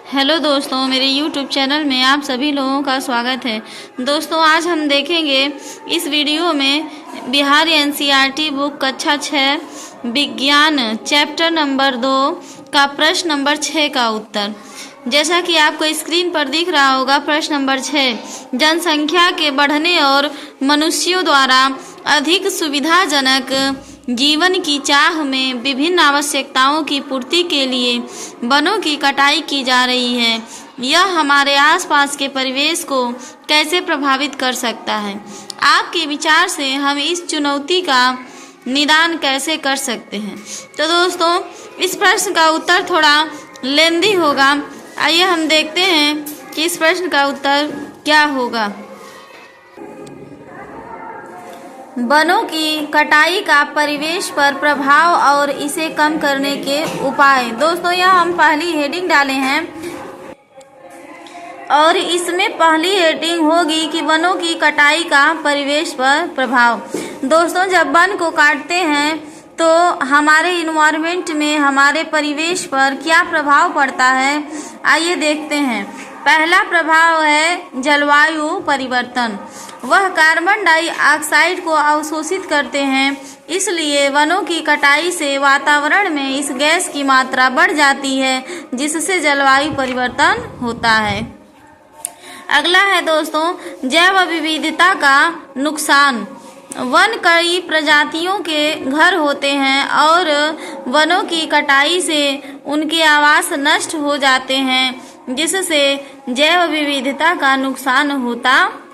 Hello दोस्तों, मेरे YouTube channel में आप सभी लोगों का स्वागत है। दोस्तों, आज हम देखेंगे इस वीडियो में बिहार NCERT बुक कक्षा 6 विज्ञान चैप्टर नंबर 2 का प्रश्न नंबर 6 का उत्तर। जैसा कि आपको स्क्रीन पर दिख रहा होगा, प्रश्न नंबर 6, जनसंख्या के बढ़ने और मनुष्यों द्वारा अधिक सुविधाजनक जीवन की चाह में विभिन्न आवश्यकताओं की पूर्ति के लिए वनों की कटाई की जा रही है। यह हमारे आसपास के परिवेश को कैसे प्रभावित कर सकता है? आपके विचार से हम इस चुनौती का निदान कैसे कर सकते हैं? तो दोस्तों, इस प्रश्न का उत्तर थोड़ा लेंदी होगा। आइए हम देखते हैं कि इस प्रश्न का उत्तर क्या होगा। वनों की कटाई का परिवेश पर प्रभाव और इसे कम करने के उपाय। दोस्तों, यह हम पहली हेडिंग डाले हैं और इसमें पहली हेडिंग होगी कि वनों की कटाई का परिवेश पर प्रभाव। दोस्तों, जब वन को काटते हैं तो हमारे इन्वायरमेंट में, हमारे परिवेश पर क्या प्रभाव पड़ता है, आइए देखते हैं। पहला प्रभाव है जलवायु परिवर्तन। वह कार्बन डाइऑक्साइड को अवशोषित करते हैं, इसलिए वनों की कटाई से वातावरण में इस गैस की मात्रा बढ़ जाती है, जिससे जलवायु परिवर्तन होता है। अगला है दोस्तों जैव विविधता का नुकसान। वन कई प्रजातियों के घर होते हैं और वनों की कटाई से उनके आवास नष्ट हो जाते हैं, जिससे जैव विविधता का नुकसान होता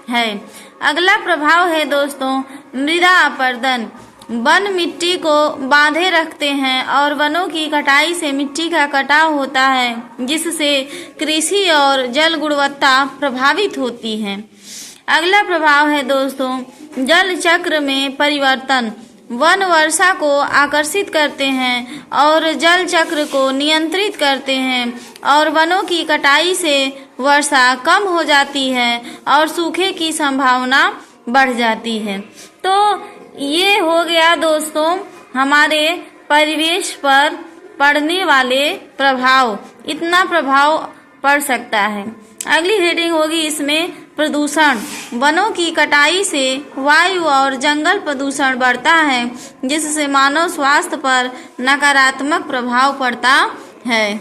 है। अगला प्रभाव है दोस्तों मृदा अपरदन। वन मिट्टी को बांधे रखते हैं और वनों की कटाई से मिट्टी का कटाव होता है, जिससे कृषि और जल गुणवत्ता प्रभावित होती है। अगला प्रभाव है दोस्तों जल चक्र में परिवर्तन। वन वर्षा को आकर्षित करते हैं और जल चक्र को नियंत्रित करते हैं, और वनों की कटाई से वर्षा कम हो जाती है और सूखे की संभावना बढ़ जाती है। तो ये हो गया दोस्तों हमारे परिवेश पर पड़ने वाले प्रभाव। इतना प्रभाव पड़ सकता है। अगली हेडिंग होगी इसमें प्रदूषण। वनों की कटाई से वायु और जंगल प्रदूषण बढ़ता है, जिससे मानव स्वास्थ्य पर नकारात्मक प्रभाव पड़ता है।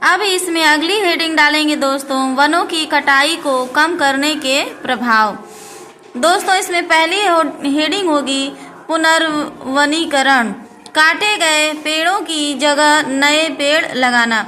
अब इसमें अगली हेडिंग डालेंगे दोस्तों वनों की कटाई को कम करने के प्रभाव। दोस्तों, इसमें पहली हेडिंग होगी पुनर्वनीकरण। काटे गए पेड़ों की जगह नए पेड़ लगाना।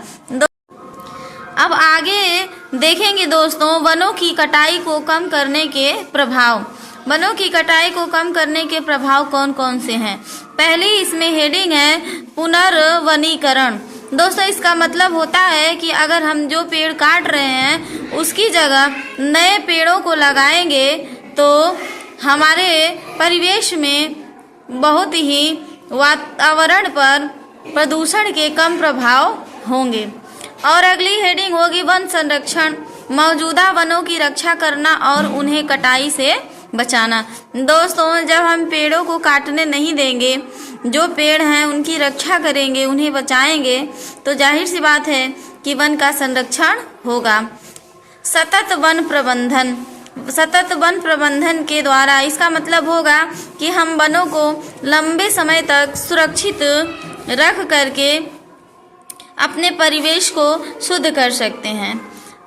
अब आगे देखेंगे दोस्तों वनों की कटाई को कम करने के प्रभाव। वनों की कटाई को कम करने के प्रभाव कौन कौन से हैं? पहली इसमें हेडिंग है पुनर्वनीकरण। दोस्तों, इसका मतलब होता है कि अगर हम जो पेड़ काट रहे हैं उसकी जगह नए पेड़ों को लगाएंगे तो हमारे परिवेश में बहुत ही वातावरण पर प्रदूषण के कम प्रभाव होंगे। और अगली हेडिंग होगी वन संरक्षण। मौजूदा वनों की रक्षा करना और उन्हें कटाई से बचाना। दोस्तों, जब हम पेड़ों को काटने नहीं देंगे, जो पेड़ हैं उनकी रक्षा करेंगे, उन्हें बचाएंगे, तो जाहिर सी बात है कि वन का संरक्षण होगा। सतत वन प्रबंधन। सतत वन प्रबंधन के द्वारा इसका मतलब होगा कि हम वनों को लंबे समय तक सुरक्षित रख करके अपने परिवेश को शुद्ध कर सकते हैं।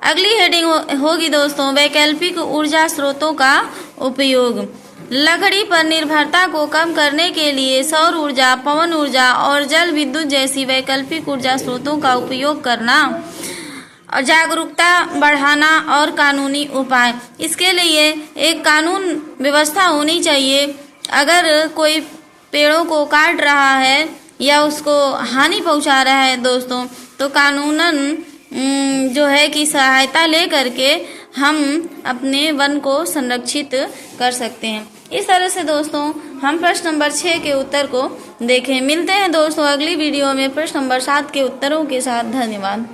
अगली हेडिंग होगी दोस्तों वैकल्पिक ऊर्जा स्रोतों का उपयोग। लकड़ी पर निर्भरता को कम करने के लिए सौर ऊर्जा, पवन ऊर्जा और जल विद्युत जैसी वैकल्पिक ऊर्जा स्रोतों का उपयोग करना, और जागरूकता बढ़ाना और कानूनी उपाय। इसके लिए एक कानून व्यवस्था होनी चाहिए। अगर कोई पेड़ों को काट रहा है या उसको हानि पहुंचा रहा है दोस्तों, तो कानूनन जो है कि सहायता ले करके हम अपने वन को संरक्षित कर सकते हैं। इस तरह से दोस्तों हम प्रश्न नंबर 6 के उत्तर को देखें। मिलते हैं दोस्तों अगली वीडियो में प्रश्न नंबर 7 के उत्तरों के साथ। धन्यवाद।